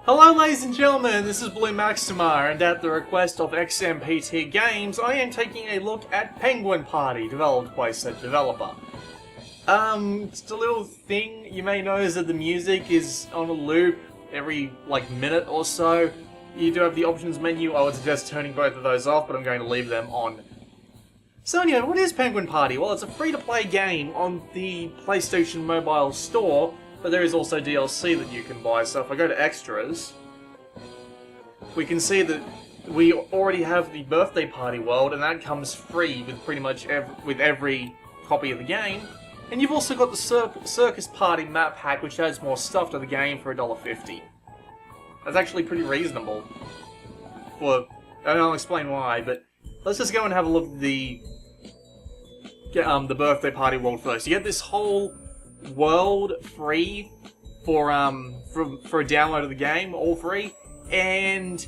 Hello ladies and gentlemen, this is Blue Maxima, and at the request of XMPT Games, I am taking a look at Penguin Party, developed by said developer. Just a little thing, you may notice that the music is on a loop every, minute or so. You do have the options menu. I would suggest turning both of those off, but I'm going to leave them on. So anyway, what is Penguin Party? Well, it's a free-to-play game on the PlayStation Mobile Store, but there is also DLC that you can buy. So if I go to Extras, we can see that we already have the Birthday Party world, and that comes free with pretty much every copy of the game. And you've also got the Circus Party map pack, which adds more stuff to the game for $1.50. That's actually pretty reasonable. I'll explain why, but let's just go and have a look at the Birthday Party world first. You get this whole world free for a download of the game, all free, and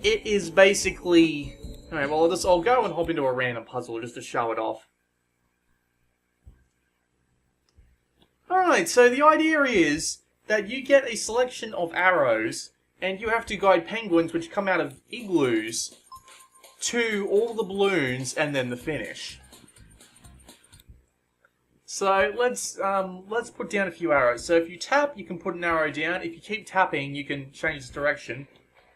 it is basically... Alright, well I'll go and hop into a random puzzle just to show it off. Alright, so the idea is that you get a selection of arrows, and you have to guide penguins which come out of igloos to all the balloons and then the finish. So let's put down a few arrows. So if you tap, you can put an arrow down. If you keep tapping, you can change its direction,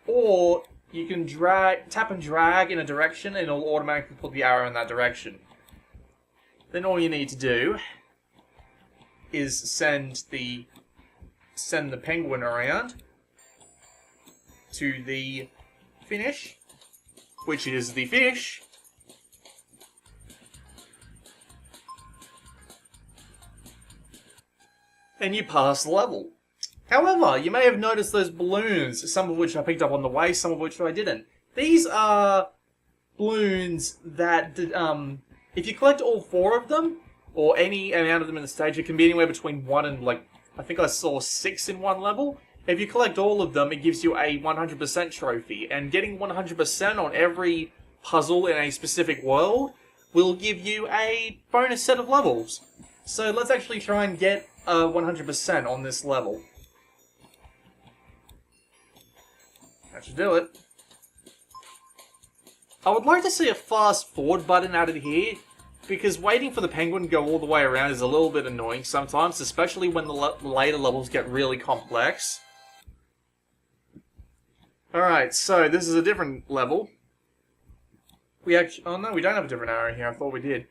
or you can tap and drag in a direction, and it'll automatically put the arrow in that direction. Then all you need to do is send the penguin around to the finish, which is the fish. And you pass the level. However, you may have noticed those balloons, some of which I picked up on the way, some of which I didn't. These are balloons that, if you collect all 4 of them, or any amount of them in the stage, it can be anywhere between 1 and, I think I saw 6 in one level. If you collect all of them, it gives you a 100% trophy, and getting 100% on every puzzle in a specific world will give you a bonus set of levels. So let's actually try and get 100% on this level. That should do it. I would like to see a fast forward button added here, because waiting for the penguin to go all the way around is a little bit annoying sometimes, especially when the later levels get really complex. Alright, so this is a different level. Oh no, we don't have a different arrow here, I thought we did.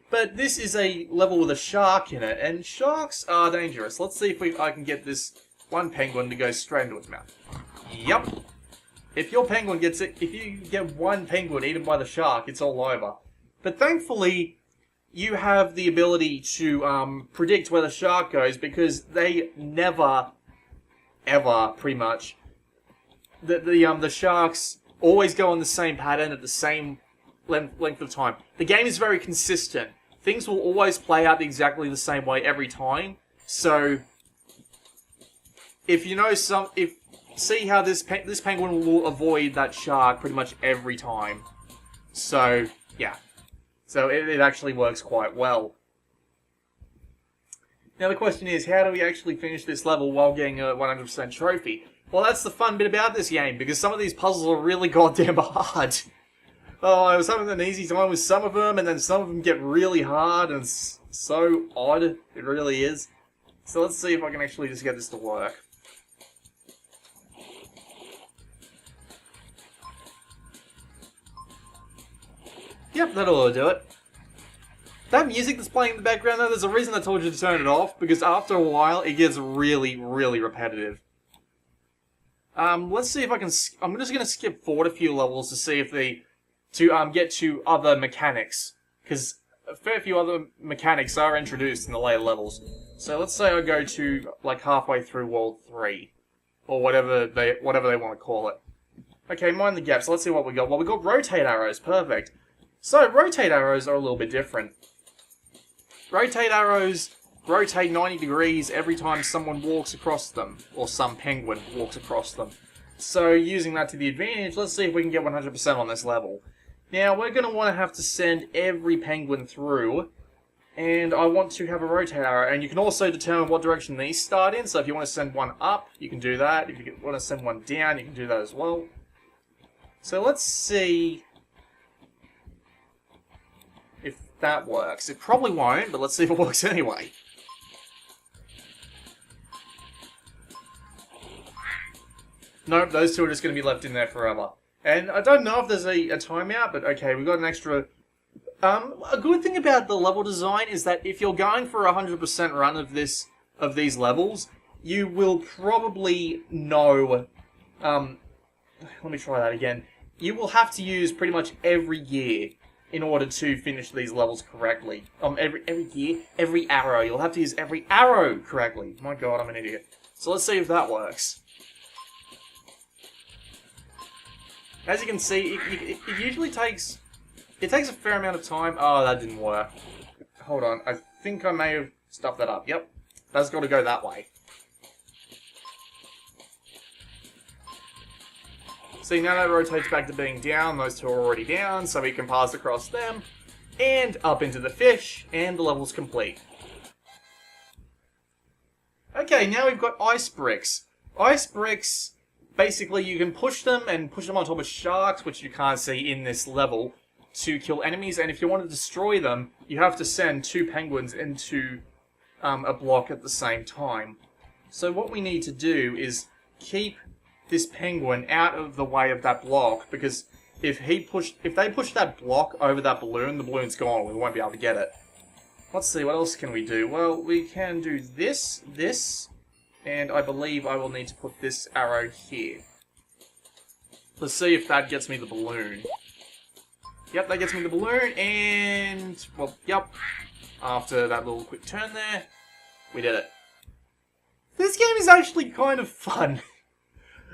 But this is a level with a shark in it, and sharks are dangerous. Let's see if I can get this one penguin to go straight into its mouth. Yup. If you get one penguin eaten by the shark, it's all over. But thankfully, you have the ability to predict where the shark goes, because they never, ever, pretty much, the sharks always go on the same pattern at the same length of time. The game is very consistent. Things will always play out exactly the same way every time. So, if you know see how this penguin will avoid that shark pretty much every time. So, yeah. So it actually works quite well. Now the question is, how do we actually finish this level while getting a 100% trophy? Well, that's the fun bit about this game, because some of these puzzles are really goddamn hard. Oh, I was having an easy time with some of them, and then some of them get really hard, and it's so odd. It really is. So let's see if I can actually just get this to work. Yep, that'll do it. That music that's playing in the background, though, there's a reason I told you to turn it off, because after a while, it gets really, really repetitive. Let's see if I can... I'm just going to skip forward a few levels to see if get to other mechanics, because a fair few other mechanics are introduced in the later levels. So let's say I go to, halfway through World 3, or whatever they want to call it. Okay, mind the gaps, let's see what we got. Well, we got rotate arrows, perfect. So, rotate arrows are a little bit different. Rotate arrows rotate 90 degrees every time someone walks across them, or some penguin walks across them. So, using that to the advantage, let's see if we can get 100% on this level. Now, we're going to have to send every penguin through And I want to have a rotate arrow, and you can also determine what direction these start in, so if you want to send one up, you can do that. If you want to send one down, you can do that as well. So let's see if that works. It probably won't, but let's see if it works anyway. Nope, those two are just going to be left in there forever. And I don't know if there's a timeout, but okay, we've got an extra... a good thing about the level design is that if you're going for a 100% run of these levels, you will probably know... let me try that again. You will have to use pretty much every gear in order to finish these levels correctly. Every gear? Every arrow. You'll have to use every arrow correctly. My god, I'm an idiot. So let's see if that works. As you can see, it usually takes... It takes a fair amount of time. Oh, that didn't work. Hold on. I think I may have stuffed that up. Yep. That's got to go that way. See, now that rotates back to being down. Those two are already down, so we can pass across them. And up into the fish, and the level's complete. Okay, now we've got ice bricks. Ice bricks, basically you can push them and push them on top of sharks, which you can't see in this level, to kill enemies, and if you want to destroy them, you have to send 2 penguins into a block at the same time. So what we need to do is keep this penguin out of the way of that block, because if they push that block over that balloon, the balloon's gone, we won't be able to get it. Let's see, what else can we do? Well, we can do this, and I believe I will need to put this arrow here. Let's see if that gets me the balloon. Yep, that gets me the balloon, and... well, yep. After that little quick turn there, we did it. This game is actually kind of fun.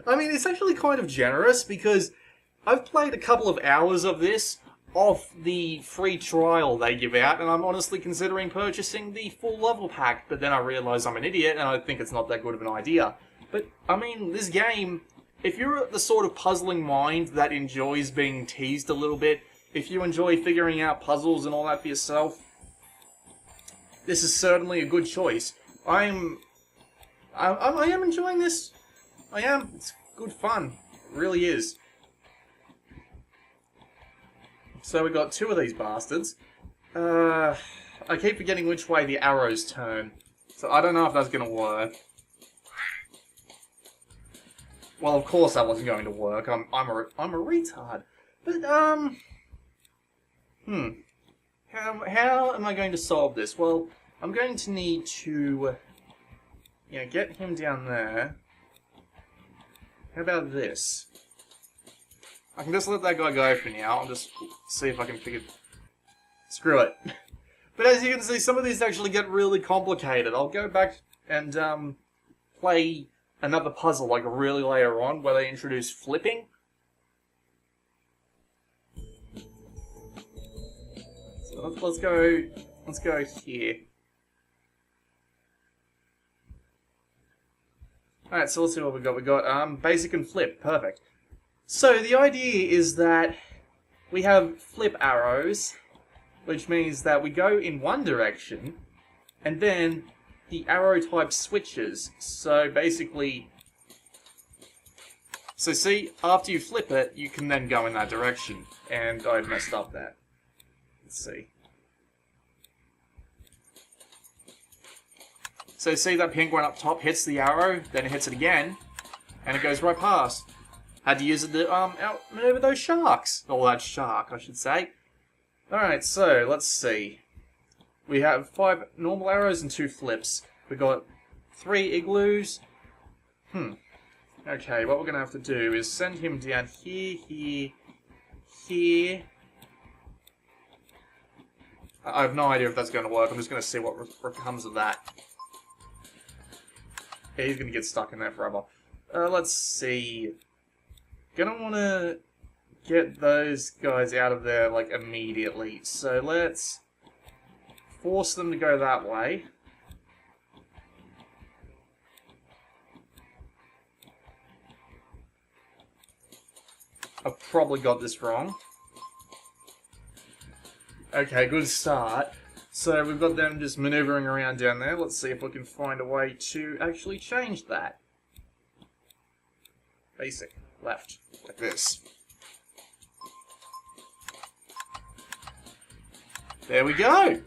I mean, it's actually kind of generous, because I've played a couple of hours of this off the free trial they give out, and I'm honestly considering purchasing the full level pack, but then I realise I'm an idiot, and I think it's not that good of an idea. But, I mean, this game, if you're the sort of puzzling mind that enjoys being teased a little bit, if you enjoy figuring out puzzles and all that for yourself, this is certainly a good choice. I am enjoying this. I am. It's good fun. It really is. So we got 2 of these bastards. I keep forgetting which way the arrows turn. So I don't know if that's going to work. Well, of course that wasn't going to work. I'm a retard. But, How am I going to solve this? Well, I'm going to need to, get him down there. How about this? I can just let that guy go for now. I'll just see if I can figure... Screw it. But as you can see, some of these actually get really complicated. I'll go back and play another puzzle like really later on where they introduce flipping. So let's go here. Alright, so let's see what we got. We got basic and flip. Perfect. So the idea is that we have flip arrows, which means that we go in one direction, and then the arrow type switches. So basically, see, after you flip it, you can then go in that direction. And I messed up that. Let's see. So see that penguin up top hits the arrow, then it hits it again, and it goes right past. Had to use it to outmaneuver those sharks. Or that shark, I should say. Alright, so let's see. We have 5 normal arrows and 2 flips. We got 3 igloos. Okay, what we're going to have to do is send him down here, here. I have no idea if that's going to work. I'm just going to see what comes of that. Yeah, he's going to get stuck in there forever. Let's see. Gonna want to get those guys out of there, like, immediately. So let's force them to go that way. I've probably got this wrong. Okay, good start. So we've got them just maneuvering around down there. Let's see if we can find a way to actually change that. Basic. Left. Like this. There we go!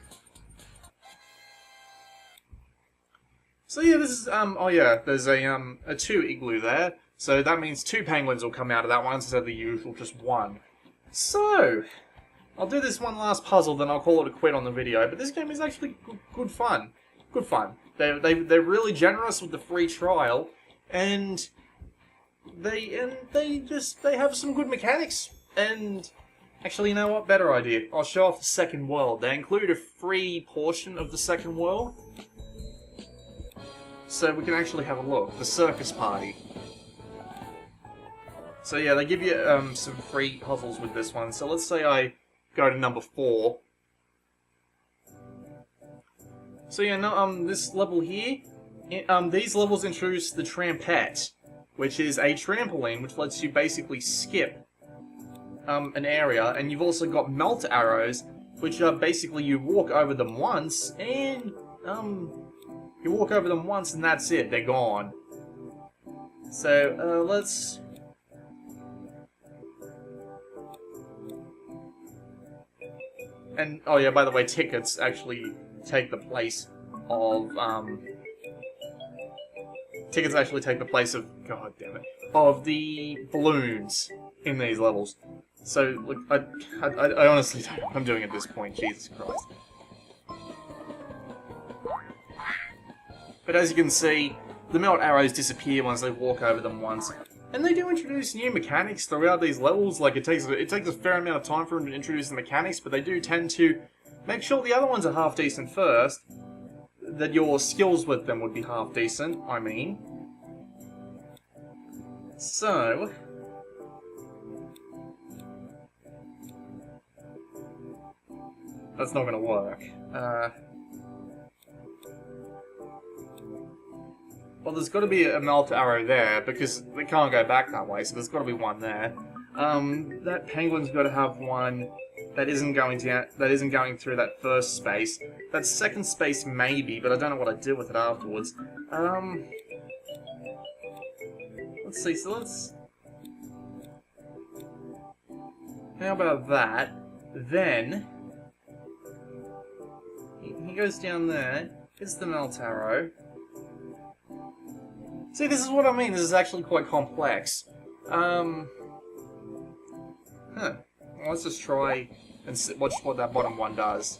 So yeah, this is, oh yeah, there's a 2 igloo there. So that means 2 penguins will come out of that one instead of the usual just 1. So, I'll do this one last puzzle, then I'll call it a quit on the video. But this game is actually good fun. Good fun. They're really generous with the free trial, and they have some good mechanics. And actually, you know what? Better idea. I'll show off the second world. They include a free portion of the second world, so we can actually have a look. The circus party. So yeah, they give you some free puzzles with this one. So let's say I go to number 4. So yeah, no, this level here, these levels introduce the trampette, which is a trampoline which lets you basically skip an area, and you've also got melt arrows, which are basically you walk over them once, and that's it, they're gone. So let's. And, oh yeah, by the way, tickets actually take the place of, god damn it, of the balloons in these levels. So, look, I honestly don't know what I'm doing at this point, Jesus Christ. But as you can see, the melt arrows disappear once they walk over them once. And they do introduce new mechanics throughout these levels. Like, it takes a fair amount of time for them to introduce the mechanics, but they do tend to make sure the other ones are half decent first. That your skills with them would be half decent, I mean. So, that's not gonna work. Well, there's got to be a melt arrow there, because they can't go back that way, so there's got to be one there. That penguin's got to have one that isn't going through that first space. That second space maybe, but I don't know what I'd do with it afterwards. Let's see, so let's... How about that? Then... He goes down there, hits the melt arrow. See, this is what I mean. This is actually quite complex. Well, let's just try and watch what that bottom one does.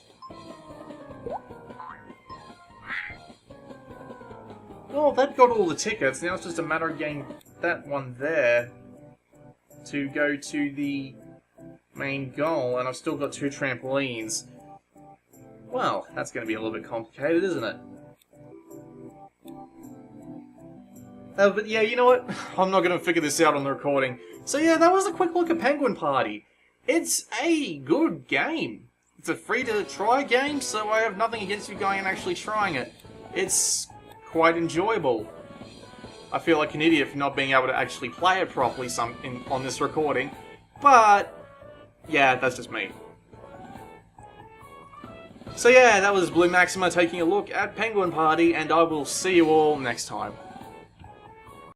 Well, that got all the tickets. Now it's just a matter of getting that one there to go to the main goal, and I've still got 2 trampolines. Well, that's going to be a little bit complicated, isn't it? But yeah, you know what? I'm not going to figure this out on the recording. So yeah, that was a quick look at Penguin Party. It's a good game. It's a free-to-try game, so I have nothing against you going and actually trying it. It's quite enjoyable. I feel like an idiot for not being able to actually play it properly on this recording, but yeah, that's just me. So yeah, that was Blue Maxima taking a look at Penguin Party, and I will see you all next time.